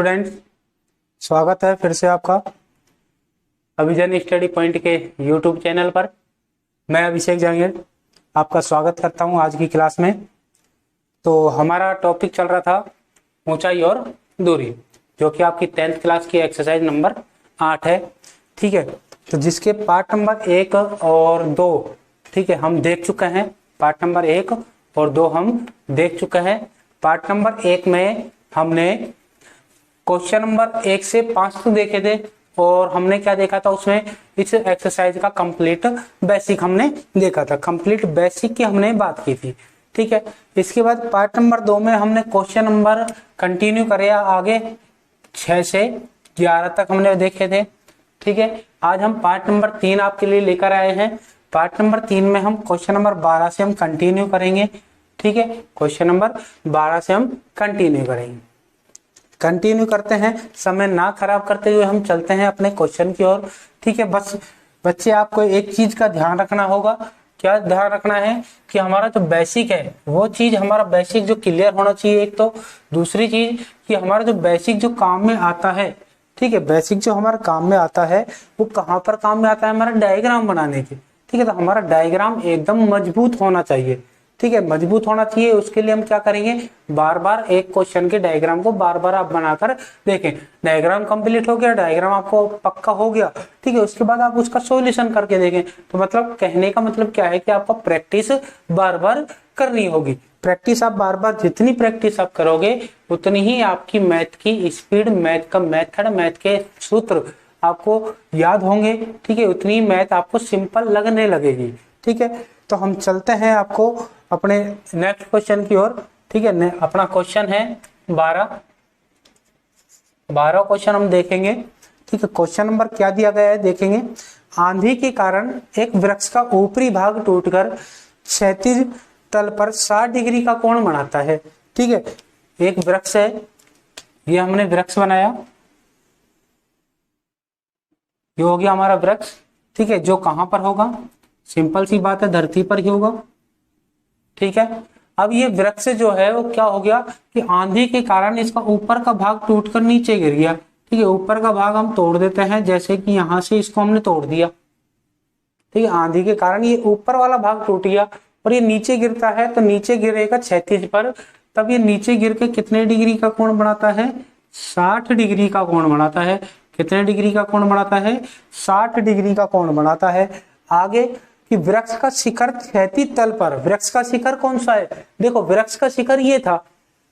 Students, स्वागत है फिर से आपका अभिजन स्टडी पॉइंट के यूट्यूब चैनल पर। मैं अभिषेक जहांगीर आपका स्वागत करता हूं आज की क्लास में। तो हमारा टॉपिक चल रहा था ऊंचाई और दूरी, जो कि आपकी 10th क्लास की एक्सरसाइज नंबर 8 है। ठीक है, तो जिसके पार्ट नंबर 1 और 2 ठीक है हम देख चुके हैं। पार्ट नंबर 1 और 2 हम देख चुके हैं। पार्ट नंबर 1 में हमने क्वेश्चन नंबर 1 से 5 तो देखे थे और हमने क्या देखा था उसमें, इस एक्सरसाइज का कंप्लीट बेसिक हमने देखा था। कंप्लीट बेसिक की हमने बात की थी। ठीक है, इसके बाद पार्ट नंबर 2 में हमने क्वेश्चन नंबर कंटिन्यू करे आगे 6 से 11 तक हमने देखे थे। ठीक है, आज हम पार्ट नंबर 3 आपके लिए लेकर आए हैं। पार्ट नंबर 3 में हम क्वेश्चन नंबर 12 से हम कंटिन्यू करेंगे। ठीक है, क्वेश्चन नंबर 12 से हम कंटिन्यू करेंगे। कंटिन्यू करते हैं, समय ना खराब करते हुए हम चलते हैं अपने क्वेश्चन की ओर। ठीक है, बस बच्चे आपको एक चीज का ध्यान रखना होगा। क्या ध्यान रखना है कि हमारा जो बेसिक है वो चीज हमारा बेसिक जो क्लियर होना चाहिए एक तो। दूसरी चीज कि हमारा जो बेसिक जो काम में आता है, ठीक है, बेसिक जो हमारा काम में आता है वो कहाँ पर काम में आता है, हमारा डायग्राम बनाने के। ठीक है, तो हमारा डायग्राम एकदम मजबूत होना चाहिए। ठीक है, मजबूत होना चाहिए। उसके लिए हम क्या करेंगे, बार बार एक क्वेश्चन के डायग्राम को बार बार आप बनाकर देखें। डायग्राम कंप्लीट हो गया, डायग्राम आपको पक्का हो गया, ठीक है, उसके बाद आप उसका सॉल्यूशन करके देखें। तो मतलब कहने का मतलब क्या है कि आपको प्रैक्टिस बार बार करनी होगी। प्रैक्टिस आप बार बार जितनी प्रैक्टिस आप करोगे उतनी ही आपकी मैथ की स्पीड, मैथ का मेथड, मैथ के सूत्र आपको याद होंगे। ठीक है, उतनी मैथ आपको सिंपल लगने लगेगी। ठीक है, तो हम चलते हैं आपको अपने नेक्स्ट क्वेश्चन की ओर। ठीक है, अपना क्वेश्चन है 12 क्वेश्चन हम देखेंगे। ठीक है, क्वेश्चन नंबर क्या दिया गया है देखेंगे। आंधी के कारण एक वृक्ष का ऊपरी भाग टूटकर क्षैतिज तल पर 60 डिग्री का कोण बनाता है। ठीक है, एक वृक्ष है, ये हमने वृक्ष बनाया, ये हो गया हमारा वृक्ष। ठीक है, जो कहां पर होगा, सिंपल सी बात है, धरती पर ही होगा। ठीक है, अब ये वृक्ष जो है वो क्या हो गया कि आंधी के कारण इसका ऊपर का भाग टूटकर नीचे गिर गया। ठीक है, ऊपर का भाग हम तोड़ देते हैं, जैसे कि यहां से इसको हमने तोड़ दिया। ठीक है, आंधी के कारण ये ऊपर वाला भाग टूट गया और ये नीचे गिरता है, तो नीचे गिरेगा क्षैतिज पर। तब ये नीचे गिर के कितने डिग्री का कोण बनाता है, 60 डिग्री का कोण बनाता है। कितने डिग्री का कोण बनाता है, 60 डिग्री का कोण बनाता है। आगे कि वृक्ष का शिखर क्षैतिज तल पर, वृक्ष का शिखर कौन सा है, देखो वृक्ष का शिखर ये था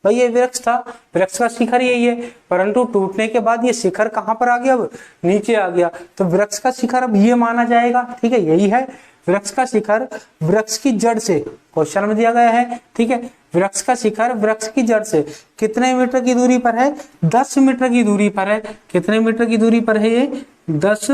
भाई, ये वृक्ष था, वृक्ष का शिखर यही है, परंतु टूटने के बाद ये शिखर कहां पर आ गया, अब नीचे आ गया। तो वृक्ष का शिखर अब ये माना जाएगा। ठीक है, यही है वृक्ष का शिखर वृक्ष की जड़ से, क्वेश्चन में दिया गया है। ठीक है, वृक्ष का शिखर वृक्ष की जड़ से कितने मीटर की दूरी पर है, 10 मीटर की दूरी पर है। कितने मीटर की दूरी पर है, ये 10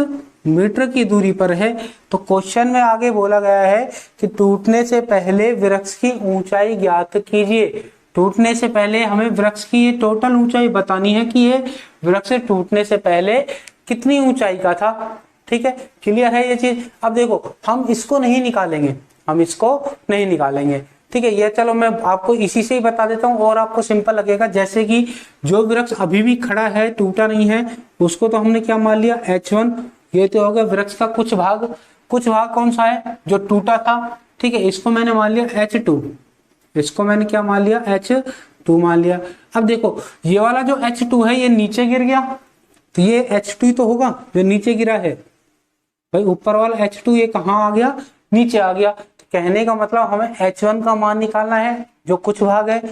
मीटर की दूरी पर है। तो क्वेश्चन में आगे बोला गया है कि टूटने से पहले वृक्ष की ऊंचाई ज्ञात कीजिए। टूटने से पहले हमें वृक्ष की ये टोटल ऊंचाई बतानी है कि ये वृक्ष टूटने से पहले कितनी ऊंचाई का था। ठीक है, क्लियर है ये चीज। अब देखो हम इसको नहीं निकालेंगे, हम इसको नहीं निकालेंगे। ठीक है, ये चलो मैं आपको इसी से ही बता देता हूँ और आपको सिंपल लगेगा। जैसे कि जो वृक्ष अभी भी खड़ा है, टूटा नहीं है, उसको तो हमने क्या मान लिया, H1। ये तो हो गया वृक्ष का कुछ भाग कौन सा है जो टूटा था। ठीक है, इसको मैंने मान लिया H2, इसको मैंने क्या मान लिया, H2 मान लिया। अब देखो ये वाला जो H2 है ये नीचे गिर गया, तो ये H2 तो होगा जो नीचे गिरा है भाई। ऊपर वाला H2 ये कहाँ आ गया, नीचे आ गया। तो कहने का मतलब हमें H1 का मान निकालना है जो कुछ भाग है,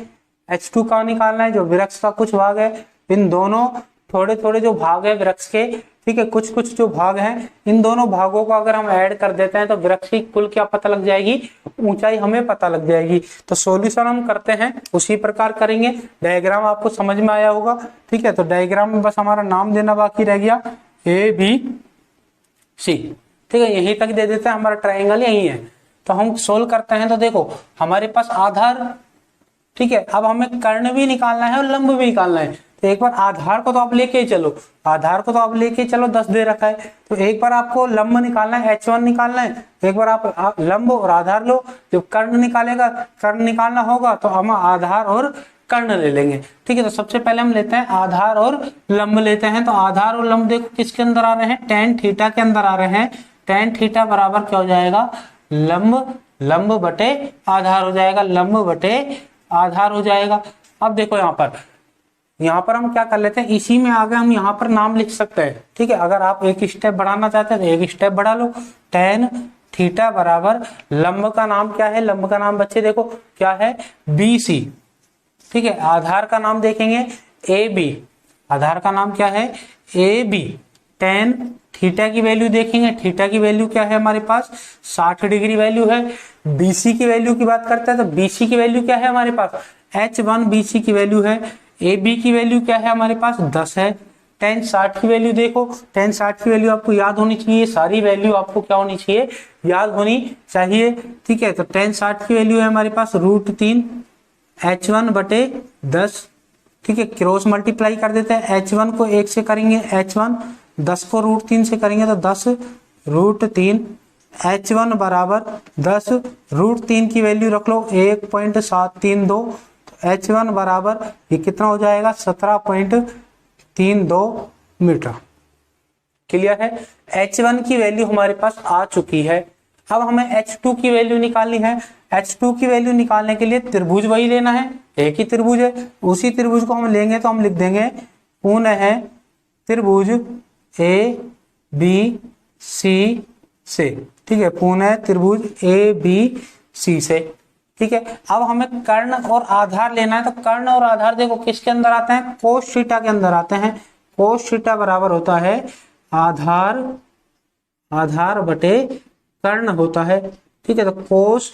H2 का निकालना है जो वृक्ष का कुछ भाग है। इन दोनों थोड़े थोड़े जो भाग है वृक्ष के, ठीक है, कुछ कुछ जो भाग हैं, इन दोनों भागों को अगर हम ऐड कर देते हैं तो वृक्ष की कुल क्या पता लग जाएगी, ऊंचाई हमें पता लग जाएगी। तो सॉल्यूशन हम करते हैं उसी प्रकार करेंगे। डायग्राम आपको समझ में आया होगा। ठीक है, तो डायग्राम में बस हमारा नाम देना बाकी रह गया, ABC। ठीक है, यहीं तक दे देते हैं, हमारा ट्रायंगल यही है। तो हम सोल्व करते हैं। तो देखो हमारे पास आधार, ठीक है, अब हमें कर्ण भी निकालना है और लंब भी निकालना है। तो एक बार आधार को तो आप लेके ही चलो, आधार को तो आप लेके चलो, 10 दे रखा है। तो एक बार आपको लंब निकालना है, H1 निकालना है, एक बार आप लंब और आधार लो। जब कर्ण निकालना होगा तो हम आधार और कर्ण ले लेंगे। ठीक है, तो सबसे पहले हम लेते हैं आधार और लंब लेते हैं। तो आधार और लंब देखो किसके अंदर आ रहे हैं, tan थीटा के अंदर आ रहे हैं। tan थीटा बराबर क्या हो जाएगा, लंब बटे आधार हो जाएगा, लंब बटे आधार हो जाएगा। अब देखो यहाँ पर हम क्या कर लेते हैं, इसी में आगे हम यहाँ पर नाम लिख सकते हैं। ठीक है, अगर आप एक स्टेप बढ़ाना चाहते हैं तो एक स्टेप बढ़ा लो। tan थीटा बराबर लंब का नाम क्या है, लंब का नाम बच्चे देखो क्या है, BC। ठीक है, आधार का नाम देखेंगे AB, आधार का नाम क्या है AB। tan थीटा की वैल्यू देखेंगे, थीटा की वैल्यू क्या है हमारे पास 60 डिग्री वैल्यू है। BC की वैल्यू की बात करते हैं तो BC की वैल्यू क्या है हमारे पास, H1 BC की वैल्यू है। AB की वैल्यू क्या है हमारे पास 10 है। tan 60 की वैल्यू देखो, tan 60 की वैल्यू आपको याद होनी चाहिए, सारी वैल्यू आपको क्या होनी चाहिए, याद होनी चाहिए। ठीक है, तो tan 60 की वैल्यू है हमारे पास √3 H1 बटे 10। ठीक है, क्रॉस मल्टीप्लाई कर देते हैं, H1 को 1 से करेंगे H1, 10 को √3 से करेंगे तो 10 √3 H1 बराबर 10 √3 की वैल्यू रख लो 1.732। H1 बराबर ये कितना हो जाएगा 17.32 मीटर। क्लियर है, H1 की वैल्यू हमारे पास आ चुकी है। अब हमें H2 की वैल्यू निकालनी है। H2 की वैल्यू निकालने के लिए त्रिभुज वही लेना है, एक ही त्रिभुज है, उसी त्रिभुज को हम लेंगे तो हम लिख देंगे पुनः त्रिभुज ABC से। ठीक है, पुनः त्रिभुज ABC से। ठीक है, अब हमें कर्ण और आधार लेना है। तो कर्ण और आधार देखो किसके अंदर आते हैं, कोस थीटा के अंदर आते हैं। कोस थीटा बराबर होता है आधार बटे कर्ण होता है। ठीक है, तो कोस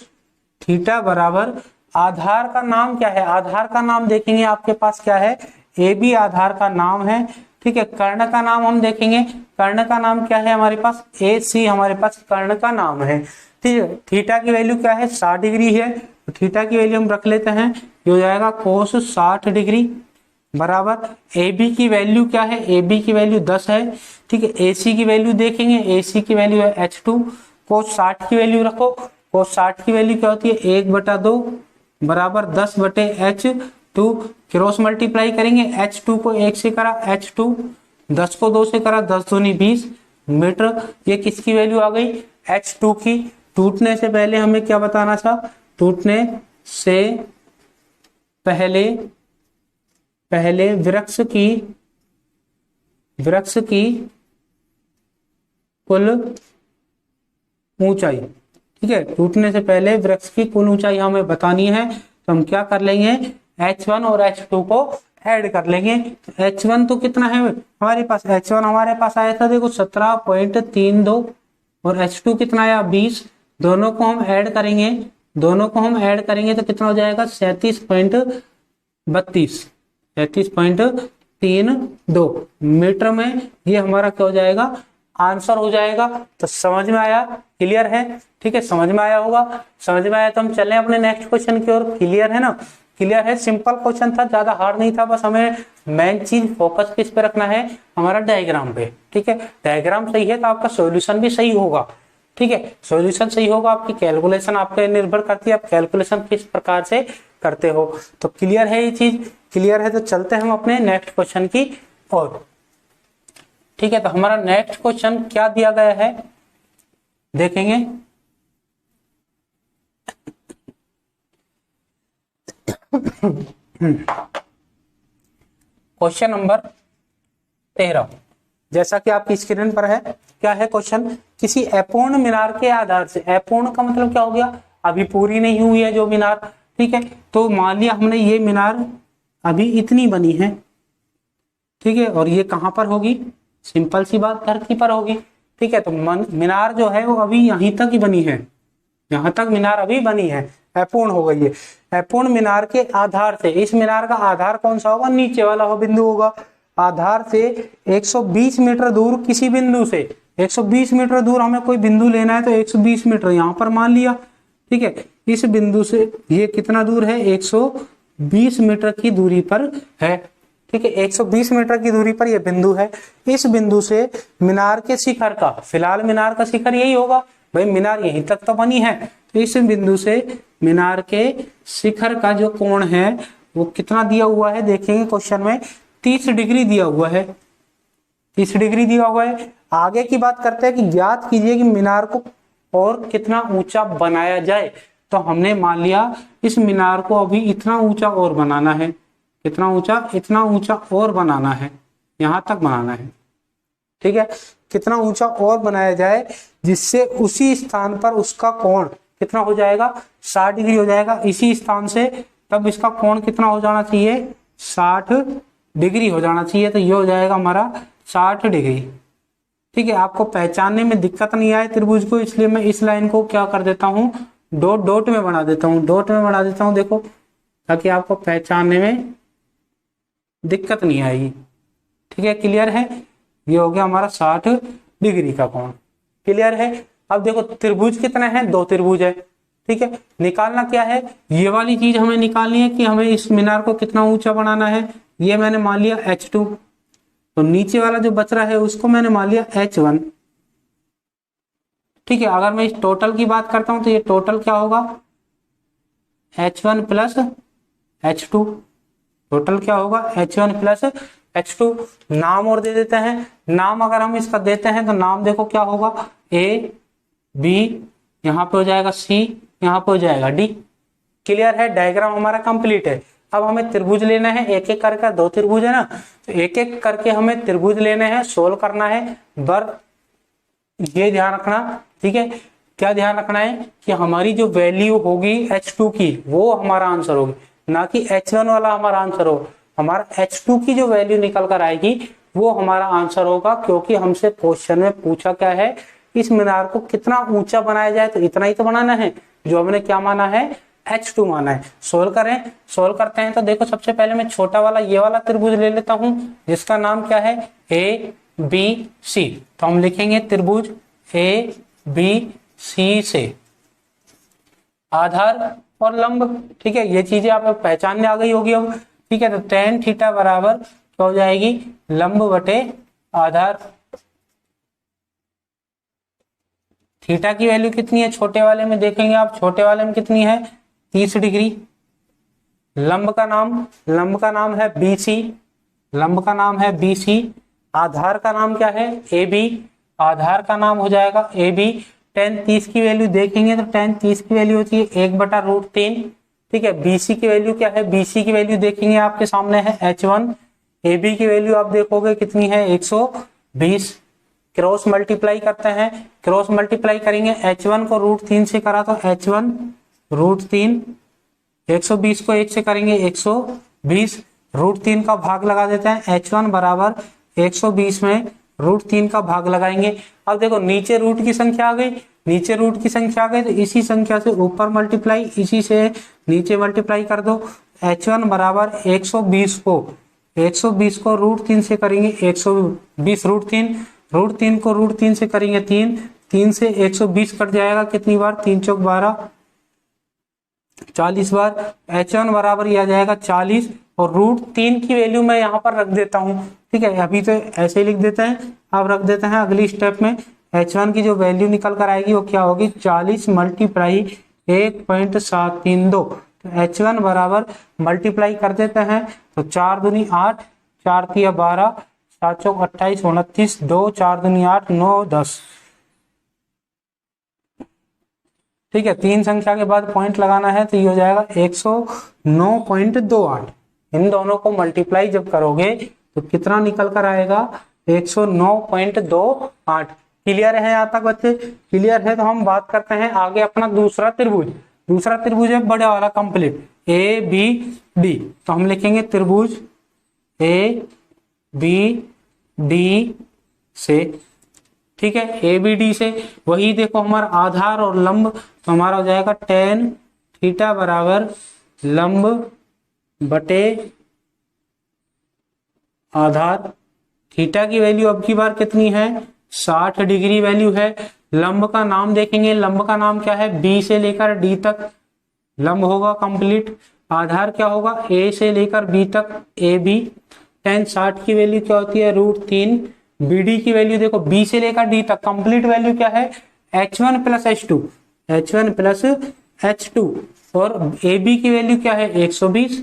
थीटा बराबर आधार का नाम क्या है, आधार का नाम देखेंगे आपके पास क्या है, AB आधार का नाम है। ठीक है, कर्ण का नाम हम देखेंगे, कर्ण का नाम क्या है हमारे पास AC, हमारे पास कर्ण का नाम है। ठीक है, थीटा की वैल्यू क्या है 60 डिग्री है, तो थीटा की वैल्यू हम रख लेते हैं, ये हो जाएगा कोस 60 डिग्री बराबर AB की वैल्यू क्या है, AB की वैल्यू 10 है। ठीक है, AC की वैल्यू देखेंगे, AC की वैल्यू है H2, कोस 60 की वैल्यू रखो, कोस 60 की वैल्यू क्या होती है 1/2 बराबर 10 बटे H2, क्रॉस मल्टीप्लाई करेंगे, H2 को 1 से करा H2, 10 को 2 से करा 10 दूनी 20 मीटर। ये किसकी वैल्यू आ गई, H2 की। टूटने से पहले हमें क्या बताना था, टूटने से पहले वृक्ष की कुल ऊंचाई। ठीक है, टूटने से पहले वृक्ष की कुल ऊंचाई हमें बतानी है, तो हम क्या कर लेंगे H1 और H2 को ऐड कर लेंगे। तो H1 तो कितना है हमारे पास, H1 हमारे पास आया था देखो 17.32 और H2 कितना आया 20। दोनों को हम ऐड करेंगे तो कितना हो जाएगा 37.32 मीटर में। ये हमारा क्या हो जाएगा, आंसर हो जाएगा। तो समझ में आया, क्लियर है। ठीक है, समझ में आया होगा, समझ में आया तो हम चलें अपने नेक्स्ट क्वेश्चन की ओर। क्लियर है ना, क्लियर है, सिंपल क्वेश्चन था, ज्यादा हार्ड नहीं था, बस हमें मेन चीज फोकस किस पे रखना है, हमारा डायग्राम पे। ठीक है, डायग्राम सही है तो आपका सॉल्यूशन भी सही होगा। ठीक है, सॉल्यूशन सही होगा, आपकी कैलकुलेशन आप पे निर्भर करती है, आप कैलकुलेशन किस प्रकार से करते हो। तो क्लियर है, ये चीज क्लियर है, तो चलते हैं हम अपने नेक्स्ट क्वेश्चन की ओर। ठीक है, तो हमारा नेक्स्ट क्वेश्चन क्या दिया गया है देखेंगे। क्वेश्चन नंबर 13, जैसा कि आपकी स्क्रीन पर है, क्या है क्वेश्चन, किसी अपूर्ण मीनार के आधार से, अपूर्ण का मतलब क्या हो गया, अभी पूरी नहीं हुई है जो मीनार। ठीक है, तो मान लिया हमने ये मीनार अभी इतनी बनी है। ठीक है, और ये कहां पर होगी, सिंपल सी बात धरती पर होगी। ठीक है, तो मीनार जो है वो अभी यहीं तक ही बनी है, यहां तक मीनार अभी बनी है, अपूर्ण हो गई है। अपूर्ण मीनार के आधार से, इस मीनार का आधार कौन सा होगा, नीचे वाला हो बिंदु होगा। आधार से 120 मीटर दूर किसी बिंदु से, 120 मीटर दूर हमें कोई बिंदु लेना है, तो 120 मीटर यहां पर मान लिया। ठीक है, इस बिंदु से ये कितना दूर है, 120 मीटर की दूरी पर है। ठीक है, 120 मीटर की दूरी पर यह बिंदु है। इस बिंदु से मीनार के शिखर का, फिलहाल मीनार का शिखर यही होगा भाई, मीनार यहीं तक तो बनी है, तो इस बिंदु से मीनार के शिखर का जो कोण है वो कितना दिया हुआ है देखेंगे क्वेश्चन में, 30 डिग्री दिया हुआ है, 30 डिग्री दिया हुआ है। आगे की बात करते हैं कि ज्ञात कीजिए कि मीनार को और कितना ऊंचा बनाया जाए। तो हमने मान लिया इस मीनार को अभी इतना ऊंचा और बनाना है, कितना ऊंचा, इतना ऊंचा और बनाना है, यहां तक बनाना है, ठीक है। कितना ऊंचा और बनाया जाए जिससे उसी स्थान पर उसका कोण कितना हो जाएगा, 60 डिग्री हो जाएगा इसी स्थान से। तब इसका कोण कितना हो जाना चाहिए, 60 डिग्री हो जाना चाहिए। तो ये हो जाएगा हमारा 60 डिग्री, ठीक है। आपको पहचानने में दिक्कत नहीं आए त्रिभुज को, इसलिए मैं इस लाइन को क्या कर देता हूँ, डॉट डॉट में बना देता हूँ, डॉट में बना देता हूँ, देखो, ताकि आपको पहचानने में दिक्कत नहीं आएगी, ठीक है। क्लियर है, ये हो गया हमारा 60 डिग्री का कोण, क्लियर है। अब देखो त्रिभुज कितने हैं, 2 त्रिभुज है, ठीक है। निकालना क्या है, ये वाली चीज हमें निकालनी है कि हमें इस मीनार को कितना ऊंचा बनाना है। ये मैंने मान लिया h2, तो नीचे वाला जो बच रहा है उसको मैंने मान लिया h1, ठीक है। अगर मैं इस टोटल की बात करता हूं तो ये टोटल क्या होगा, h1 प्लस h2, टोटल क्या होगा h1 प्लस h2। नाम और दे देते हैं, नाम अगर हम इसका देते हैं तो नाम देखो क्या होगा, a b, यहाँ पे हो जाएगा c, यहाँ पे हो जाएगा d, क्लियर है। डायग्राम हमारा कंप्लीट है। अब हमें त्रिभुज लेना है, एक एक करके, 2 त्रिभुज है ना, तो एक एक करके हमें त्रिभुज लेने हैं, सोल्व करना है। बर ये ध्यान रखना, ठीक है। क्या ध्यान रखना है कि हमारी जो वैल्यू होगी h2 की वो हमारा आंसर होगी, ना कि h1 वाला हमारा आंसर हो। हमारा h2 की जो वैल्यू निकल कर आएगी वो हमारा आंसर होगा, क्योंकि हमसे क्वेश्चन में पूछा क्या है, इस मीनार को कितना ऊंचा बनाया जाए, तो इतना ही तो बनाना है जो हमने क्या माना है, h2 माना है। सोल्व करें, सोल्व करते हैं तो देखो सबसे पहले मैं छोटा वाला ये वाला त्रिभुज ले लेता हूं जिसका नाम क्या है, ए बी सी। तो हम लिखेंगे त्रिभुज ए बी सी से आधार और लंब, ठीक है। ये चीजें आप पहचानने आ गई होगी अब, ठीक है। तो tan थीटा बराबर क्या हो जाएगी, लंब बटे आधार। थीटा की वैल्यू कितनी है छोटे वाले में, देखेंगे आप छोटे वाले में कितनी है, 30 डिग्री। लंब का नाम है BC, लंब का नाम है BC। आधार का नाम क्या है, AB, आधार का नाम हो जाएगा AB। tan 30 की वैल्यू देखेंगे तो tan 30 की वैल्यू होती है 1/√3, ठीक है। BC की वैल्यू क्या है, BC की वैल्यू देखेंगे आपके सामने है h1। AB की वैल्यू आप देखोगे कितनी है, 120। क्रॉस मल्टीप्लाई करते हैं, क्रॉस मल्टीप्लाई करेंगे, h1 को √3 से करा तो h1 √3, 120 को 1 से करेंगे 120, √3 का भाग लगा देते हैं, h1 बराबर 120 में √3 का भाग लगाएंगे। अब देखो नीचे रूट की संख्या आ गई, नीचे रूट की संख्या आ गई, तो इसी संख्या से ऊपर मल्टीप्लाई, इसी से नीचे मल्टीप्लाई कर दो। h1 बराबर 120 को √3 से करेंगे 120, √3 को √3 से करेंगे 3, 3 से 120 कट जाएगा, कितनी बार, 3 चौक 12, 40 बार। h1 बराबर ये आ जाएगा 40, और √3 की वैल्यू मैं यहाँ पर रख देता हूँ, ठीक है। अभी तो ऐसे ही लिख देते हैं, अब रख देते हैं अगली स्टेप में। h1 की जो वैल्यू निकल कर आएगी वो क्या होगी, 40 मल्टीप्लाई 1.732। तो h1 बराबर मल्टीप्लाई कर देते हैं, तो 4 दूनी 8, 4 तिया 12, 7 चौक 28, 29, 2 4 दूनी 8, 9 10, ठीक है। 3 संख्या के बाद पॉइंट लगाना है, तो ये हो जाएगा 109.28। इन दोनों को मल्टीप्लाई जब करोगे तो कितना निकल कर आएगा, 109.28। क्लियर है यहाँ तक बच्चे, क्लियर है। तो हम बात करते हैं आगे अपना दूसरा त्रिभुज। दूसरा त्रिभुज है बड़ा वाला कंप्लीट, ए बी डी। तो हम लिखेंगे त्रिभुज ए बी डी से, ठीक है, ए बी डी से। वही देखो हमारा आधार और लंब, तो हमारा हो जाएगा tan थीटा बराबर लंब बटे आधार। थीटा की वैल्यू अब की बार कितनी है, 60 डिग्री वैल्यू है। लंब का नाम देखेंगे, लंब का नाम क्या है, बी से लेकर डी तक लंब होगा कंप्लीट। आधार क्या होगा, ए से लेकर बी तक ए बी। tan 60 की वैल्यू क्या होती है, √3। BD की वैल्यू देखो B से लेकर D तक कंप्लीट वैल्यू क्या है, H1 plus H2, H1 plus H2। और AB की वैल्यू क्या है, 120।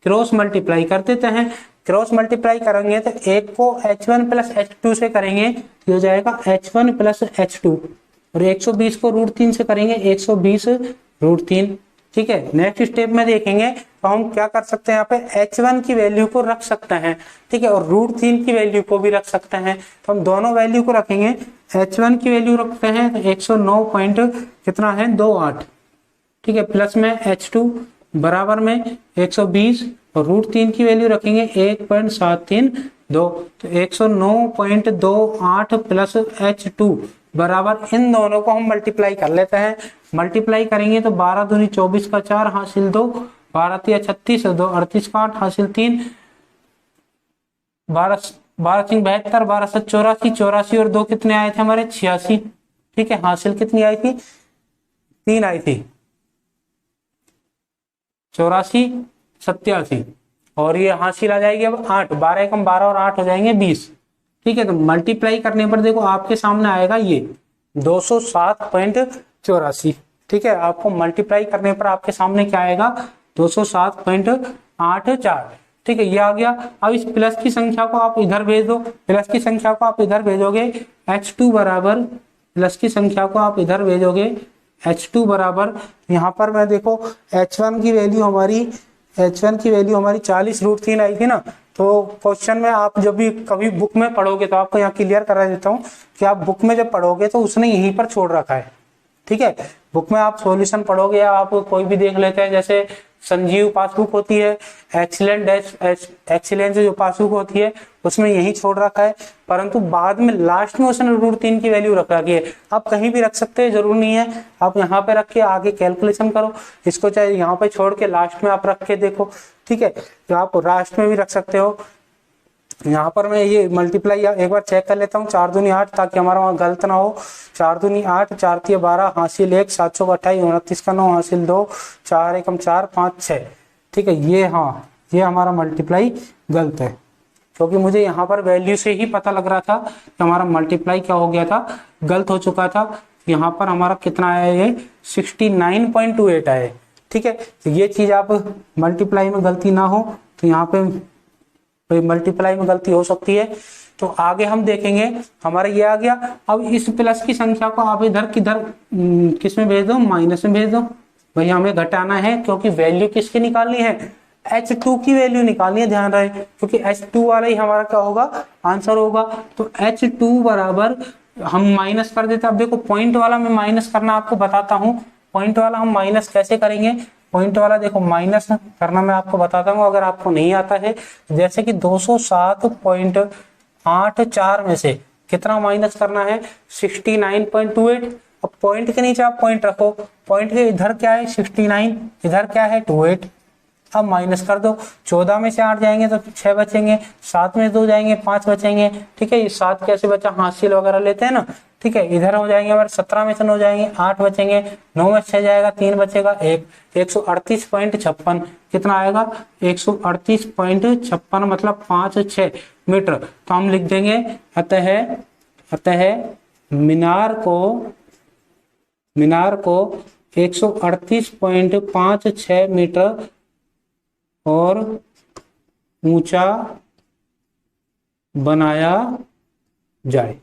क्रॉस मल्टीप्लाई कर देते हैं। क्रॉस मल्टीप्लाई करेंगे तो एक को h1 प्लस h2 से करेंगे तो हो जाएगा h1 प्लस h2, और 120 को √3 से करेंगे 120 √3। ठीक है, नेक्स्ट स्टेप में देखेंगे तो हम क्या कर सकते हैं, यहाँ पे h1 की वैल्यू को रख सकते हैं। ठीक है, और √3 की वैल्यू को भी रख सकते हैं। तो हम दोनों वैल्यू को रखेंगे। h1 की वैल्यू रखते हैं तो 109 पॉइंट कितना है 28। ठीक है, प्लस में h2 बराबर में 120 और √3 की वैल्यू रखेंगे 1.732, तो 109.28 प्लस h2 बराबर, इन दोनों को हम मल्टीप्लाई कर लेते हैं। मल्टीप्लाई करेंगे तो 12 दूनी 24 का 4 हासिल 2, 12 तिया 36, 2 38 का 8 हासिल 3, 12 सिंह 72, 12 से 84, 84 और 2 कितने आए थे हमारे 86। ठीक है, हासिल कितनी आई थी 3 आई थी, 84 87, और ये हासिल आ जाएगी अब 8, 12 एकम 12 और 8 हो जाएंगे 20। ठीक है, तो मल्टीप्लाई करने पर देखो आपके सामने आएगा ये 207.84। ठीक है, आपको मल्टीप्लाई करने पर आपके सामने क्या आएगा 207.84। ठीक है, ये आ गया। अब इस प्लस की संख्या को आप इधर भेज दो, प्लस की संख्या को आप इधर भेजोगे h2 बराबर, प्लस की संख्या को आप इधर भेजोगे h2 बराबर, यहाँ पर मैं देखो h1 की वैल्यू हमारी 40 √3 आई थी ना। तो क्वेश्चन में आप जब भी कभी बुक में पढ़ोगे तो आपको यहाँ क्लियर करा देता हूँ कि आप बुक में जब पढ़ोगे तो उसने यहीं पर छोड़ रखा है। ठीक है, बुक में आप सॉल्यूशन पढ़ोगे या आप कोई भी देख लेते हैं, जैसे संजीव पासबुक होती है, एक्सीलेंस जो पासबुक होती है उसमें यही छोड़ रखा है, परंतु बाद में लास्ट में उसने √3 की वैल्यू रख रखी है। आप कहीं भी रख सकते हैं, जरूरी नहीं है आप यहाँ पे रख के आगे कैलकुलेशन करो, इसको चाहे यहाँ पे छोड़ के लास्ट में आप रख के देखो। ठीक है, तो आप लास्ट में भी रख सकते हो। यहाँ पर मैं ये मल्टीप्लाई एक बार चेक कर लेता हूँ, 4 दूनी 8, ताकि हमारा वहाँ गलत ना हो। 4 दूनी 8, 4 तिया 12 हासिल 1, 700 का 28, 29 का 9 हासिल 2, 4 एकम 4, 5 6। ठीक है, ये हाँ ये हमारा मल्टीप्लाई गलत है, क्योंकि मुझे यहाँ पर वैल्यू से ही पता लग रहा था कि हमारा मल्टीप्लाई क्या हो गया था, गलत हो चुका था। यहाँ पर हमारा कितना आया, ये 69.28 आया। ठीक है, तो ये चीज आप मल्टीप्लाई में गलती ना हो, तो यहाँ पे मल्टीप्लाई में गलती हो सकती है। तो आगे हम देखेंगे, हमारा ये आ गया। अब इस प्लस की संख्या को आप इधर किधर किस में भेज दो, माइनस में भेज दो। भाई हमें घटाना है, क्योंकि वैल्यू किसकी निकालनी है, h2 की वैल्यू निकालनी है, ध्यान रहे, क्योंकि h2 वाला ही हमारा क्या होगा, आंसर होगा। तो h2 बराबर हम माइनस कर देते। अब देखो पॉइंट वाला मैं माइनस करना आपको बताता हूँ, पॉइंट वाला हम माइनस कैसे करेंगे। पॉइंट वाला देखो माइनस करना मैं आपको बताता हूँ, अगर आपको नहीं आता है, जैसे कि 207.84 में से कितना माइनस करना है, 69.28। अब पॉइंट के नीचे आप पॉइंट रखो, पॉइंट के इधर क्या है 69, इधर क्या है 28। अब माइनस कर दो, 14 में से 8 जाएंगे तो 6 बचेंगे, 7 में 2 जाएंगे 5 बचेंगे। ठीक है, ये 7 कैसे बचा, हासिल वगैरह लेते हैं ना। ठीक है, इधर हो जाएंगे हमारे 17 में से 9 जाएंगे 8 बचेंगे, 9 में 6 जाएगा 3 बचेगा 1, 138.56 कितना आएगा 138.56 मतलब 5-6 मीटर। तो हम लिख देंगे अतः मीनार को 138.56 मीटर और ऊंचा बनाया जाए।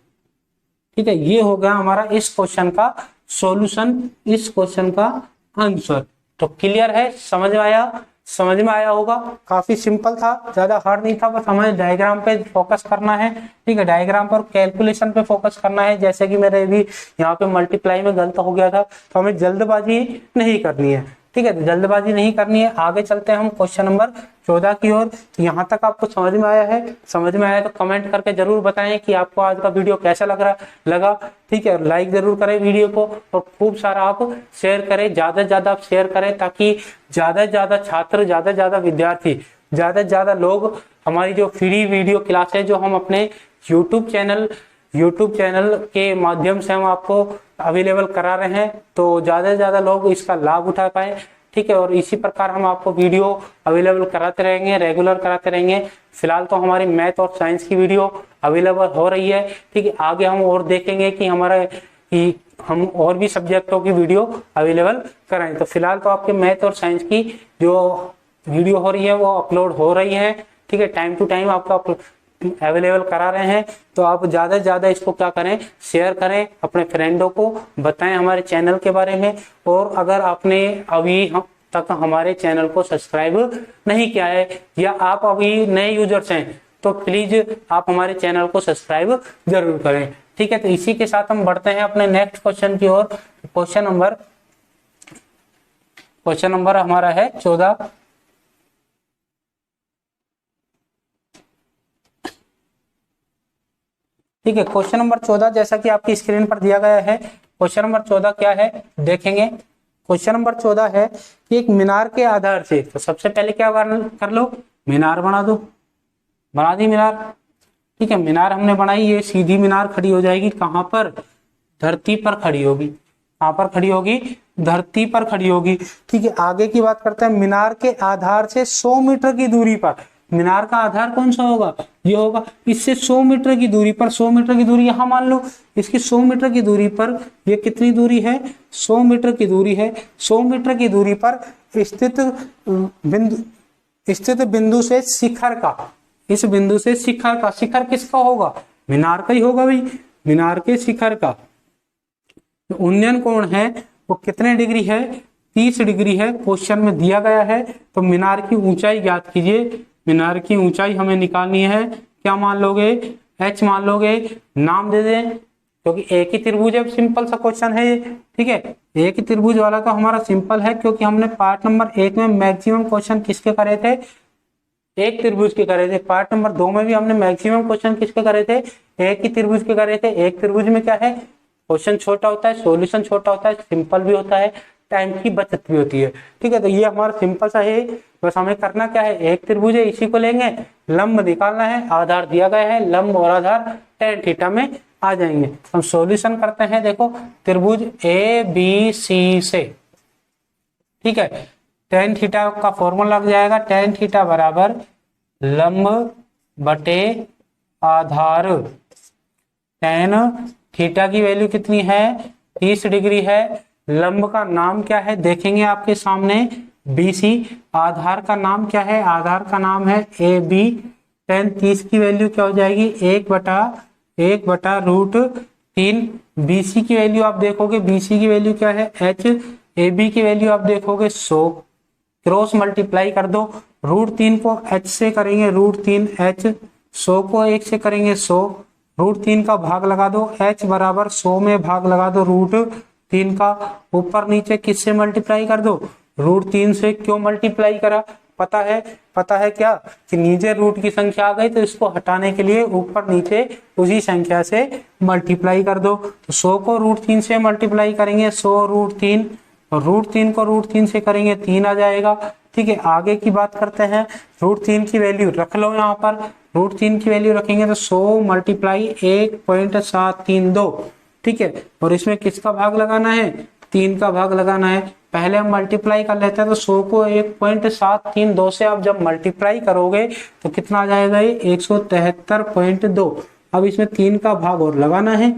ठीक है, ये हो गया हमारा इस क्वेश्चन का सॉल्यूशन, इस क्वेश्चन का आंसर। तो क्लियर है, समझ में आया होगा। काफी सिंपल था, ज्यादा हार्ड नहीं था, बस हमें डायग्राम पे फोकस करना है। ठीक है, डायग्राम पर कैलकुलेशन पे फोकस करना है। जैसे कि मेरे भी यहाँ पे मल्टीप्लाई में गलत हो गया था, तो हमें जल्दबाजी नहीं करनी है। ठीक है, तो जल्दबाजी नहीं करनी है। आगे चलते हैं हम क्वेश्चन नंबर 14 की ओर। तो यहाँ तक आपको समझ में आया है, समझ में आया तो कमेंट करके जरूर बताएं कि आपको आज का वीडियो कैसा लगा। ठीक है, लाइक जरूर करें वीडियो को, और खूब सारा आप शेयर करें, ज्यादा से ज्यादा आप शेयर करें, ताकि ज्यादा से ज्यादा छात्र, ज्यादा से ज्यादा विद्यार्थी, ज्यादा से ज्यादा लोग हमारी जो फ्री वीडियो क्लासेज जो हम अपने यूट्यूब चैनल के माध्यम से हम आपको अवेलेबल करा रहे हैं, तो ज्यादा से ज्यादा लोग इसका लाभ उठा पाए। ठीक है, और इसी प्रकार हम आपको वीडियो अवेलेबल कराते रहेंगे, रेगुलर कराते रहेंगे। फिलहाल तो हमारी मैथ और साइंस की वीडियो अवेलेबल हो रही है। ठीक है, आगे हम और देखेंगे कि हम और भी सब्जेक्टों की वीडियो अवेलेबल कराएं। तो फिलहाल तो आपके मैथ और साइंस की जो वीडियो हो रही है वो अपलोड हो रही है, ठीक है, टाइम टू टाइम आपका अवेलेबल करा रहे हैं। तो आप ज़्यादा से ज़्यादा इसको क्या करें, शेयर करें, अपने फ्रेंडों को बताएं हमारे चैनल के बारे में। और अगर आपने अभी तक हमारे चैनल को सब्सक्राइब नहीं किया है या आप अभी नए यूजर्स हैं तो प्लीज आप हमारे चैनल को सब्सक्राइब जरूर करें, ठीक है। तो इसी के साथ हम बढ़ते हैं अपने नेक्स्ट क्वेश्चन की ओर। क्वेश्चन नंबर हमारा है 14। ठीक है, क्वेश्चन नंबर 14 जैसा कि आपकी स्क्रीन पर दिया गया है। क्वेश्चन नंबर 14 क्या है देखेंगे। क्वेश्चन नंबर 14 है कि एक मीनार के आधार से, तो सबसे पहले क्या कर लो, मीनार बना दो। बना दी मीनार, ठीक है। मीनार हमने बनाई, ये सीधी मीनार खड़ी हो जाएगी कहां पर, धरती पर खड़ी होगी। कहां पर खड़ी होगी, धरती पर खड़ी होगी, ठीक है। आगे की बात करते हैं, मीनार के आधार से 100 मीटर की दूरी पर, मीनार का आधार कौन सा होगा, ये होगा। इससे 100 मीटर की दूरी पर, 100 मीटर की दूरी यहां मान लो, इसकी 100 मीटर की दूरी पर, ये कितनी दूरी है, 100 मीटर की दूरी है। 100 मीटर की दूरी पर स्थित बिंदु से शिखर का, इस बिंदु से शिखर का, शिखर किसका होगा, मीनार का ही होगा भाई, मीनार के शिखर का उन्नयन कोण है वो कितने डिग्री है, 30 डिग्री है, क्वेश्चन में दिया गया है। तो मीनार की ऊंचाई ज्ञात कीजिए। मीनार की ऊंचाई हमें निकालनी है, क्या मान लोगे, h मान लोगे, नाम दे दें क्योंकि एक ही त्रिभुज है, सिंपल सा क्वेश्चन है ये, ठीक है। एक ही त्रिभुज वाला तो हमारा सिंपल है क्योंकि हमने पार्ट नंबर 1 में मैक्सिमम क्वेश्चन किसके करे थे, एक त्रिभुज के करे थे। पार्ट नंबर 2 में भी हमने मैक्सिमम क्वेश्चन किसके करे थे, एक ही त्रिभुज के करे थे। एक त्रिभुज में क्या है, क्वेश्चन छोटा होता है, सॉल्यूशन छोटा होता है, सिंपल भी होता है, टाइम की बचत भी होती है, ठीक है। तो ये हमारा सिंपल सा है, बस हमें करना क्या है, एक त्रिभुज है इसी को लेंगे, लंब निकालना है, आधार दिया गया है, लंब और आधार tan थीटा में आ जाएंगे। हम सॉल्यूशन करते हैं, देखो त्रिभुज ABC से, ठीक है, tan थीटा का फॉर्मूला लग जाएगा, tan थीटा बराबर लंब बटे आधार। tan थीटा की वैल्यू कितनी है, 30 डिग्री है। लंब का नाम क्या है देखेंगे आपके सामने, BC। आधार का नाम क्या है, आधार का नाम है AB। tan 30 की वैल्यू क्या हो जाएगी, 1/√3। BC की वैल्यू आप देखोगे, BC की वैल्यू क्या है H। AB की वैल्यू आप देखोगे 100, क्रॉस मल्टीप्लाई कर दो, √3 को H से करेंगे √3H, 100 को 1 से करेंगे 100, √3 का भाग लगा दो, H बराबर 100 में भाग लगा दो √3 का, ऊपर नीचे किससे मल्टीप्लाई कर दो, √3 से। क्यों मल्टीप्लाई करा, पता है क्या कि नीचे रूट की संख्या आ गई तो इसको हटाने के लिए ऊपर नीचे उसी संख्या से मल्टीप्लाई कर दो। तो 100 को √3 से मल्टीप्लाई करेंगे, 100 √3, और √3 को √3 से करेंगे 3 आ जाएगा, ठीक है। आगे की बात करते हैं, √3 की वैल्यू रख लो यहाँ पर, √3 की वैल्यू रखेंगे तो 100 मल्टीप्लाई 1.732, ठीक है। और इसमें किसका भाग लगाना है, 3 का भाग लगाना है। पहले हम मल्टीप्लाई कर लेते हैं, तो 100 को 1.732 से आप जब मल्टीप्लाई करोगे तो कितना आ जाएगा, ये 173.2। अब इसमें 3 का भाग और लगाना है,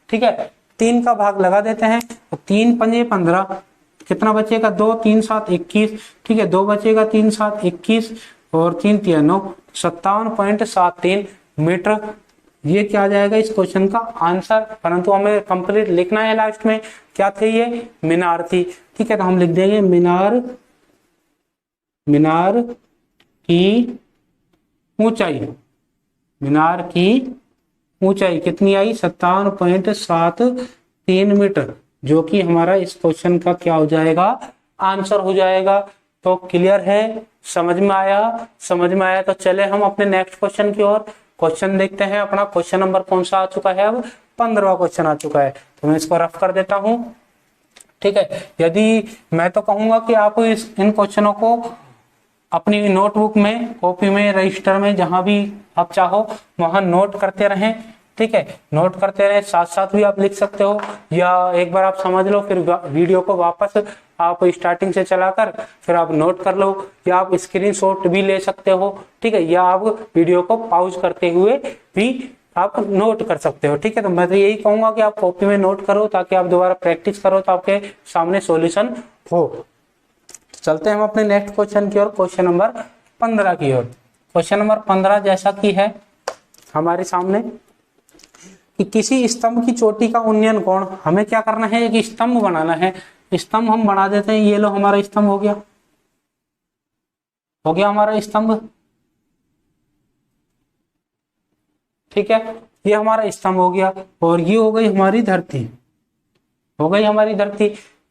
ठीक है, 3 का भाग लगा देते हैं। तो 3 पंजे 15, कितना बचेगा, 2 3 7 21, ठीक है, 2 बचेगा, 3 7 21 और 3 3 9, 57.73 मीटर। ये क्या आ जाएगा इस क्वेश्चन का आंसर, परंतु हमें कंप्लीट लिखना है। लास्ट में क्या थी, ये मीनार थी, ठीक है। तो हम लिख देंगे मीनार की ऊंचाई, मीनार की ऊंचाई कितनी आई, 57.73 मीटर, जो कि हमारा इस क्वेश्चन का क्या हो जाएगा, आंसर हो जाएगा। तो क्लियर है, समझ में आया तो चले हम अपने नेक्स्ट क्वेश्चन की ओर। क्वेश्चन देखते हैं अपना, क्वेश्चन नंबर कौन सा आ चुका है, अब 15वां क्वेश्चन आ चुका है। तो मैं इसको रफ कर देता हूं, ठीक है। यदि मैं तो कहूंगा कि आप इन क्वेश्चनों को अपनी नोटबुक में, कॉपी में, रजिस्टर में, जहां भी आप चाहो वहां नोट करते रहें, ठीक है। नोट करते रहें, साथ साथ भी आप लिख सकते हो, या एक बार आप समझ लो फिर वीडियो को वापस आप स्टार्टिंग से चलाकर फिर आप नोट कर लो, या आप स्क्रीनशॉट भी ले सकते हो, ठीक है, या आप वीडियो को पॉज करते हुए भी आप नोट कर सकते हो, ठीक है। तो मैं तो यही कहूंगा कि आप कॉपी में नोट करो ताकि आप दोबारा प्रैक्टिस करो तो आपके सामने सॉल्यूशन हो। चलते हैं हम अपने नेक्स्ट क्वेश्चन की ओर, क्वेश्चन नंबर 15 की ओर। क्वेश्चन नंबर 15 जैसा कि है हमारे सामने कि किसी स्तंभ की चोटी का उन्नयन कोण, हमें क्या करना है, एक स्तंभ बनाना है। स्तंभ हम बना देते हैं, ये लो हमारा स्तंभ हो गया हमारा स्तंभ, ठीक है, ये हमारा स्तंभ हो गया और ये हो गई हमारी धरती,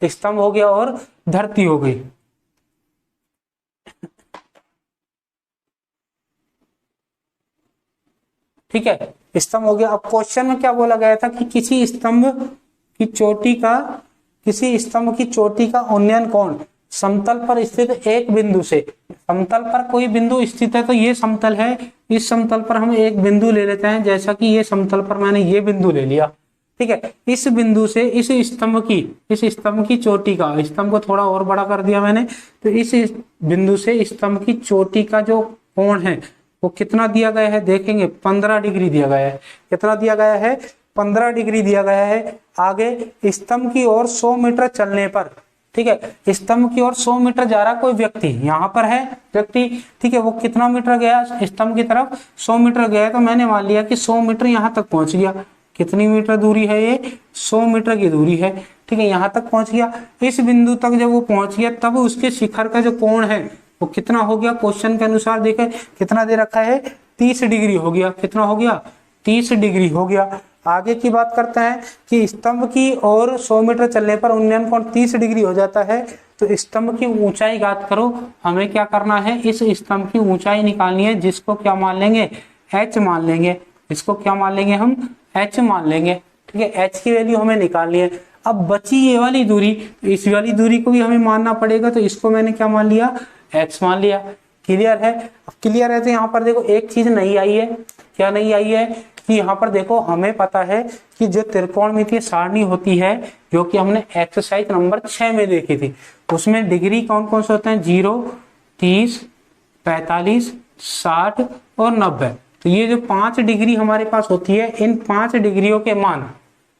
स्तंभ हो गया और धरती हो गई। ठीक है, स्तंभ हो गया। अब क्वेश्चन में क्या बोला गया था कि किसी स्तंभ की चोटी का उन्नयन कोण समतल पर स्थित एक बिंदु से, समतल पर कोई बिंदु स्थित है तो ये समतल है, इस समतल पर हम एक बिंदु ले लेते हैं, जैसा कि ये समतल पर मैंने ये बिंदु ले लिया। ठीक है, इस बिंदु से इस स्तंभ की चोटी का, स्तंभ को थोड़ा और बड़ा कर दिया मैंने, तो इस बिंदु से स्तंभ की चोटी का जो कोण है वो कितना दिया गया है, देखेंगे 15 डिग्री दिया गया है। कितना दिया गया है, 15 डिग्री दिया गया है। आगे स्तंभ की ओर 100 मीटर चलने पर, ठीक है, स्तंभ की ओर 100 मीटर जा रहा कोई व्यक्ति, यहाँ पर है व्यक्ति, ठीक है, वो कितना मीटर गया स्तंभ की तरफ, 100 मीटर गया, तो मैंने मान लिया कि 100 मीटर यहाँ तक पहुंच गया। कितनी मीटर दूरी है ये, 100 मीटर की दूरी है। ठीक है, यहाँ तक पहुंच गया। इस बिंदु तक जब वो पहुंच गया तब उसके शिखर का जो कोण है वो कितना हो गया, क्वेश्चन के अनुसार देखें कितना दे रखा है, 30 डिग्री हो गया। कितना हो गया, 30 डिग्री हो गया। आगे की बात करते हैं कि स्तंभ की ओर 100 मीटर चलने पर उन्नयन कोण 30 डिग्री हो जाता है, तो स्तंभ की ऊंचाई ज्ञात करो। हमें क्या करना है, इस स्तंभ की ऊंचाई निकालनी है, जिसको क्या मान लेंगे, h मान लेंगे। इसको क्या मान लेंगे हम, h मान लेंगे। ठीक है, h की वैल्यू हमें निकालनी है। अब बची ये वाली दूरी, इस वाली दूरी को भी हमें मानना पड़ेगा, तो इसको मैंने क्या मान लिया, x मान लिया। क्लियर है, क्लियर है। तो यहाँ पर देखो एक चीज नहीं आई है, क्या नहीं आई है कि यहाँ पर देखो हमें पता है कि जो त्रिकोणमितीय सारणी होती है, जो कि हमने एक्सरसाइज नंबर 6 में देखी थी, उसमें डिग्री कौन कौन से होते हैं, 0, 30, 45, 60 और 90। तो ये जो 5 डिग्री हमारे पास होती है, इन 5 डिग्रियों के मान,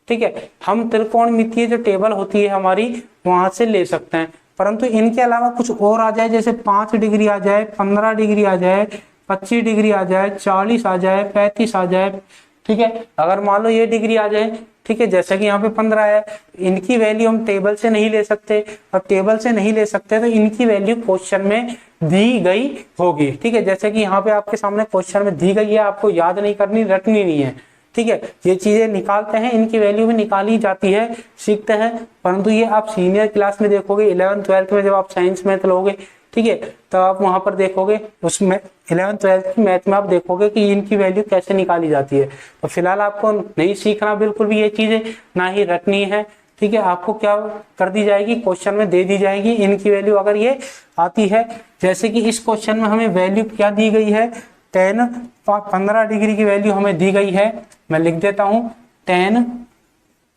ठीक है, हम त्रिकोणमितीय जो टेबल होती है हमारी वहां से ले सकते हैं। परंतु इनके अलावा कुछ और आ जाए, जैसे 5 डिग्री आ जाए, 15 डिग्री आ जाए, 25 डिग्री आ जाए, 40 आ जाए, 35 आ जाए, ठीक है, अगर मान लो ये डिग्री आ जाए, ठीक है, जैसा कि यहाँ पे 15 है, इनकी वैल्यू हम टेबल से नहीं ले सकते, और टेबल से नहीं ले सकते तो इनकी वैल्यू क्वेश्चन में दी गई होगी। ठीक है, जैसे कि यहाँ पे आपके सामने क्वेश्चन में दी गई है, आपको याद नहीं करनी, रटनी नहीं है। ठीक है, ये चीजें निकालते हैं, इनकी वैल्यू भी निकाली जाती है, सीखते हैं, परंतु ये आप सीनियर क्लास में देखोगे, 11th 12th में जब आप साइंस मैथ लोगे, ठीक है, तो आप वहां पर देखोगे, उसमें 11th 12th की मैथ में आप देखोगे कि इनकी वैल्यू कैसे निकाली जाती है। तो फिलहाल आपको नहीं सीखना बिल्कुल भी ये चीजें, ना ही रटनी है। ठीक है, आपको क्या कर दी जाएगी, क्वेश्चन में दे दी जाएगी इनकी वैल्यू अगर ये आती है। जैसे कि इस क्वेश्चन में हमें वैल्यू क्या दी गई है, 15 डिग्री की वैल्यू हमें दी गई है। मैं लिख देता हूं,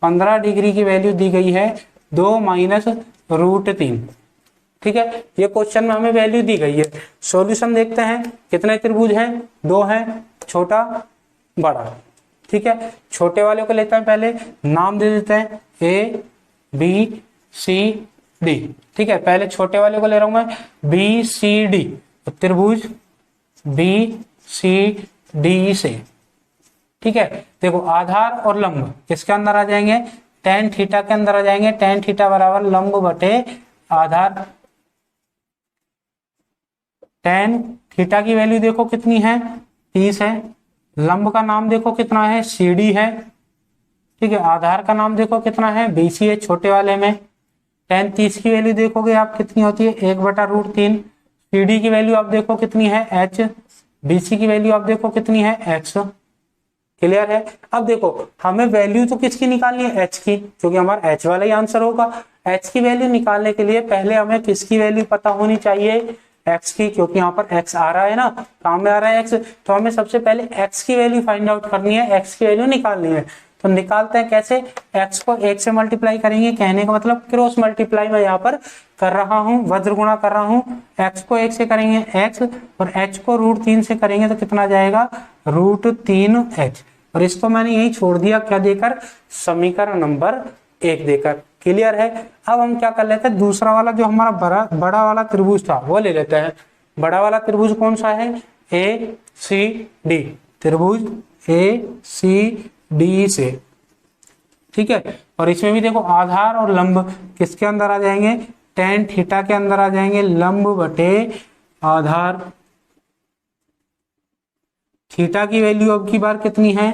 15 डिग्री की वैल्यू दी गई है 2 माइनस √3। ठीक है, ये क्वेश्चन में हमें वैल्यू दी गई है। सॉल्यूशन देखते हैं, कितने त्रिभुज हैं, 2 हैं, छोटा बड़ा। ठीक है, छोटे वाले को लेते हैं, पहले नाम दे देते हैं ABCD। ठीक है, पहले छोटे वाले को ले रहा हूं मैं BCD, तो त्रिभुज BCD से। ठीक है, देखो आधार और लंब किसके अंदर आ जाएंगे, tan थीटा के अंदर आ जाएंगे। tan थीटा बराबर लंब बटे आधार। tan थीटा की वैल्यू देखो कितनी है, 30 है। लंब का नाम देखो कितना है, CD है। ठीक है, आधार का नाम देखो कितना है, BC है छोटे वाले में। tan 30 की वैल्यू देखोगे आप कितनी होती है, 1/√3। CD की वैल्यू आप देखो कितनी है, H। BC की वैल्यू आप देखो कितनी है, X। क्लियर है। अब देखो हमें वैल्यू तो किसकी निकालनी है, H की, क्योंकि हमारा H वाला ही आंसर होगा। H की वैल्यू निकालने के लिए पहले हमें किसकी वैल्यू पता होनी चाहिए, X की, क्योंकि यहाँ पर X आ रहा है ना, काम में आ रहा है X, तो हमें सबसे पहले X की वैल्यू फाइंड आउट करनी है, X की वैल्यू निकालनी है। तो निकालते हैं कैसे, X को 1 से मल्टीप्लाई करेंगे, कहने का मतलब क्रॉस मल्टीप्लाई मैं यहाँ पर कर रहा हूँ, वज्र गुणा कर रहा हूँ। X को 1 से करेंगे X, और H को √3 से करेंगे तो कितना जाएगा, √3H। और इसको मैंने यही छोड़ दिया क्या देकर, समीकरण नंबर 1 देकर। क्लियर है। अब हम क्या कर लेते हैं, दूसरा वाला जो हमारा बड़ा वाला त्रिभुज था वो ले लेते हैं। बड़ा वाला त्रिभुज कौन सा है, ए सी डी, त्रिभुज ए सी डी से, ठीक है। और इसमें भी देखो आधार और लंब किसके अंदर आ जाएंगे, tan थीटा के अंदर आ जाएंगे, लंब बटे आधार। थीटा की वैल्यू अब की बार कितनी है,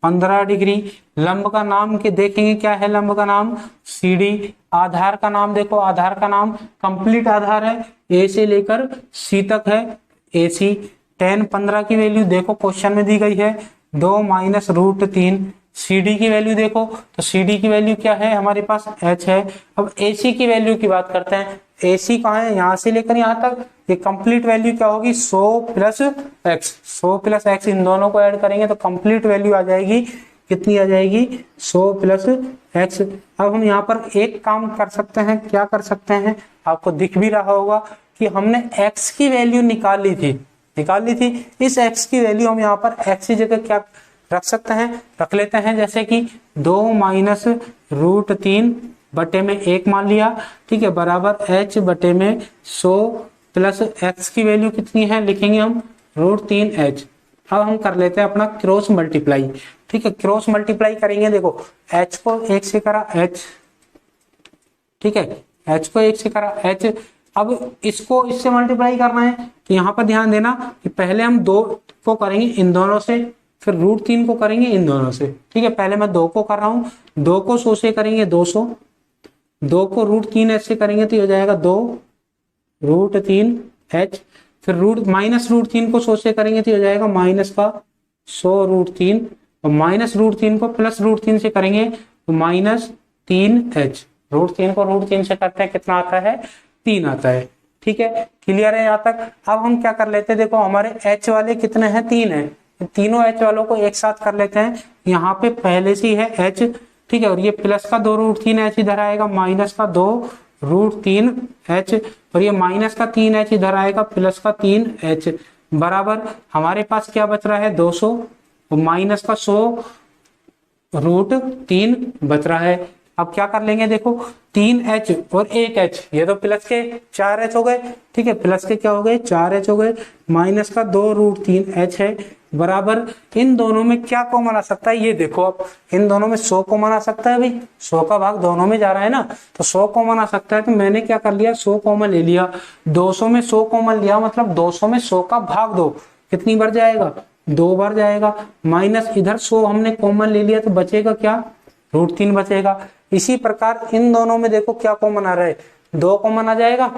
15 डिग्री। लंब का नाम के देखेंगे क्या है, लंब का नाम CD। आधार का नाम देखो, आधार का नाम कंप्लीट आधार है, ए से लेकर सी तक है, AC। tan 15 की वैल्यू देखो क्वेश्चन में दी गई है 2 माइनस रूट 3। CD की वैल्यू देखो तो CD की वैल्यू क्या है हमारे पास, H है। अब AC की वैल्यू की बात करते हैं। AC कहाँ है, यहाँ से लेकर यहाँ तक, ये कंप्लीट वैल्यू क्या होगी, 100 प्लस एक्स। 100 प्लस एक्स, इन दोनों को ऐड करेंगे तो कंप्लीट वैल्यू आ जाएगी, कितनी आ जाएगी, 100 प्लस एक्स। अब हम यहाँ पर एक काम कर सकते हैं, क्या कर सकते हैं, आपको दिख भी रहा होगा कि हमने x की वैल्यू निकाल ली थी। इस x की वैल्यू हम यहाँ पर x की जगह क्या रख सकते हैं, रख लेते हैं, जैसे कि 2 माइनस रूट 3 बटे में 1 मान लिया, ठीक है, बराबर h बटे में 100 प्लस x की वैल्यू कितनी है, लिखेंगे हम रूट 3h। अब हम कर लेते हैं अपना क्रॉस मल्टीप्लाई, ठीक है। क्रॉस मल्टीप्लाई करेंगे, देखो h को 1 से करा h, ठीक है, h को 1 से करा h। अब इसको इससे मल्टीप्लाई करना है तो यहाँ पर ध्यान देना कि पहले हम 2 को करेंगे इन दोनों से, फिर रूट 3 को करेंगे इन दोनों से, ठीक है। पहले मैं 2 को कर रहा हूँ, 2 को 100 से करेंगे 200, 2 को रूट 3 ऐसे करेंगे तो हो जाएगा 2 रूट 3 h। फिर माइनस रूट 3 को 100 से करेंगे तो हो जाएगा माइनस का 100 रूट 3, और माइनस रूट 3 को प्लस रूट 3 से करेंगे तो माइनस 3h। रूट 3 को रूट 3 से करते हैं, कितना आता है, 3 आता है, ठीक है। क्लियर है यहाँ तक। अब हम क्या कर लेते हैं, देखो हमारे h वाले कितने हैं, 3 है, तीनों h वालों को एक साथ कर लेते हैं। यहाँ पे पहले से ही है h, ठीक है, और ये प्लस का 2 रूट 3h इधर आएगा, माइनस का 2 रूट 3h, और ये माइनस का 3h इधर आएगा, प्लस का 3h, बराबर हमारे पास क्या बच रहा है, 200, और माइनस का 100 रूट 3 बच रहा है। अब क्या कर लेंगे, देखो 3h और 1h, ये तो प्लस के 4h हो गए, ठीक है, प्लस के क्या हो गए, 4h हो गए, माइनस का 2 रूट 3h है, बराबर इन दोनों में क्या कॉमन आ सकता है, ये देखो अब इन दोनों में 100 कॉमन आ सकता है, भाई 100 का भाग दोनों में जा रहा है ना, तो 100 कॉमन आ सकता है। तो मैंने क्या कर लिया, 100 कॉमन ले लिया, 200 में 100 कॉमन लिया, मतलब 200 में 100 का भाग 2 कितनी बार जाएगा, 2 बार जाएगा, माइनस इधर 100 हमने कॉमन ले लिया तो बचेगा क्या, रूट 3 बचेगा। इसी प्रकार इन दोनों में देखो क्या कॉमन आ रहा है, 2 कॉमन आ जाएगा,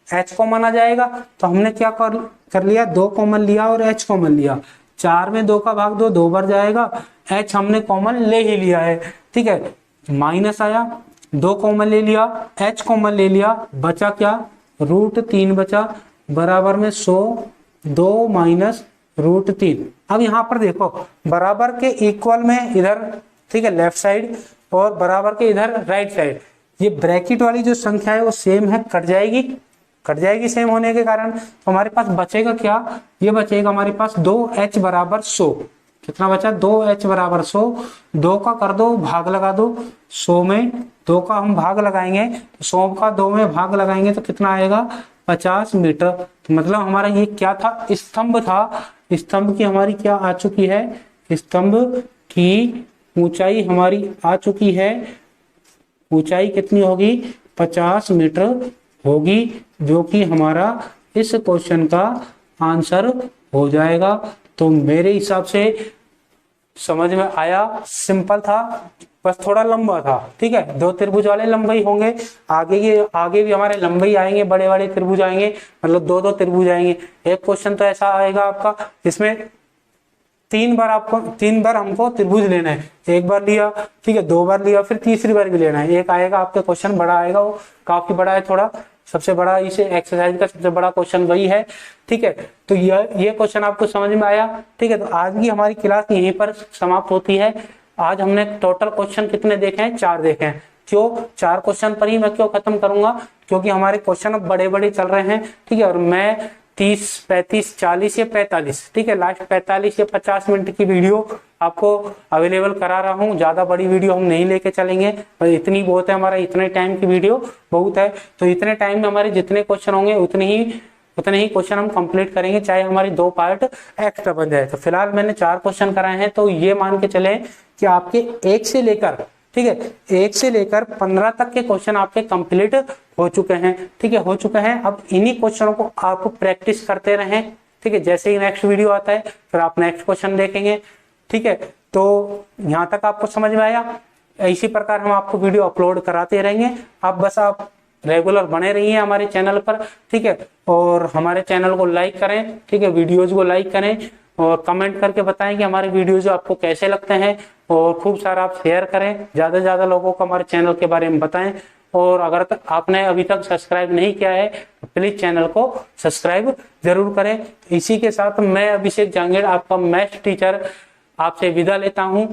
h कॉमन आ जाएगा, तो हमने क्या कर लिया, 2 कॉमन लिया और h कॉमन लिया, 4 में 2 का भाग 2 बार जाएगा, h हमने कॉमन ले ही लिया है, ठीक है, माइनस आया, 2 कॉमन ले लिया, h कॉमन ले लिया, बचा क्या, रूट 3 बचा, बराबर में 100, 2 माइनस रूट 3। अब यहाँ पर देखो बराबर के इक्वल में इधर, ठीक है, लेफ्ट साइड, और बराबर के इधर राइट साइड, ये ब्रैकेट वाली जो संख्या है वो सेम है, कट जाएगी सेम होने के कारण, तो हमारे पास बचेगा क्या, ये बचेगा हमारे पास 2h बराबर 100, कितना बचा, 2h बराबर 100, 2 का कर दो भाग लगा दो, 100 में 2 का हम भाग लगाएंगे, 100 का 2 में भाग लगाएंगे तो कितना आएगा, 50 मीटर। तो मतलब हमारा ये क्या था, स्तंभ था, स्तंभ की हमारी क्या आ चुकी है, स्तंभ की ऊंचाई हमारी आ चुकी है, ऊंचाई कितनी होगी, 50 मीटर होगी, जो कि हमारा इस क्वेश्चन का आंसर हो जाएगा। तो मेरे हिसाब से समझ में आया, सिंपल था, बस थोड़ा लंबा था, ठीक है, 2 त्रिभुज वाले लंबे ही होंगे, आगे भी हमारे लंबे ही आएंगे, बड़े बड़े त्रिभुज आएंगे, मतलब 2 त्रिभुज आएंगे। एक क्वेश्चन तो ऐसा आएगा आपका जिसमें 3 बार हमको त्रिभुज लेना है, 1 बार लिया, ठीक है, 2 बार लिया, फिर तीसरी बार भी लेना है। एक आएगा आपका क्वेश्चन बड़ा आएगा, वो काफी बड़ा है, थोड़ा सबसे बड़ा इस एक्सरसाइज का सबसे बड़ा क्वेश्चन वही है, ठीक है। तो ये क्वेश्चन आपको समझ में आया, ठीक है। तो आज की हमारी क्लास यहीं पर समाप्त होती है। आज हमने टोटल क्वेश्चन कितने देखे हैं, 4 देखे हैं। क्यों 4 क्वेश्चन पर ही मैं क्यों खत्म करूंगा, क्योंकि हमारे क्वेश्चन अब बड़े बड़े चल रहे हैं, ठीक है, और मैं 30, 35, 40 या 45, ठीक है, लास्ट 45 या 50 मिनट की वीडियो आपको अवेलेबल करा रहा हूँ। ज्यादा बड़ी वीडियो हम नहीं लेके चलेंगे, पर इतनी बहुत है, हमारा इतने टाइम की वीडियो बहुत है। तो इतने टाइम में हमारे जितने क्वेश्चन होंगे उतने ही क्वेश्चन हम कंप्लीट करेंगे, चाहे हमारी 2 पार्ट एक्स्ट्रा बन जाए। तो फिलहाल मैंने 4 क्वेश्चन कराए हैं, तो ये मान के चले कि आपके 1 से लेकर, ठीक है, 1 से लेकर 15 तक के क्वेश्चन आपके कंप्लीट हो चुके हैं, ठीक है, हो चुके हैं। अब इन्हीं क्वेश्चनों को आप प्रैक्टिस करते रहें, ठीक है। जैसे ही नेक्स्ट वीडियो आता है फिर आप नेक्स्ट क्वेश्चन देखेंगे, ठीक है। तो यहाँ तक आपको समझ में आया। इसी प्रकार हम आपको वीडियो अपलोड कराते रहेंगे, आप रेगुलर बने रहिए हमारे चैनल पर, ठीक है। और हमारे चैनल को लाइक करें, ठीक है, वीडियोज को लाइक करें और कमेंट करके बताएं कि हमारे वीडियोज आपको कैसे लगते हैं। और खूब सारा आप शेयर करें, ज्यादा से ज्यादा लोगों को हमारे चैनल के बारे में बताएं। और अगर आपने अभी तक सब्सक्राइब नहीं किया है तो प्लीज चैनल को सब्सक्राइब जरूर करें। इसी के साथ मैं अभिषेक जांगेड़, आपका मैथ्स टीचर, आपसे विदा लेता हूं।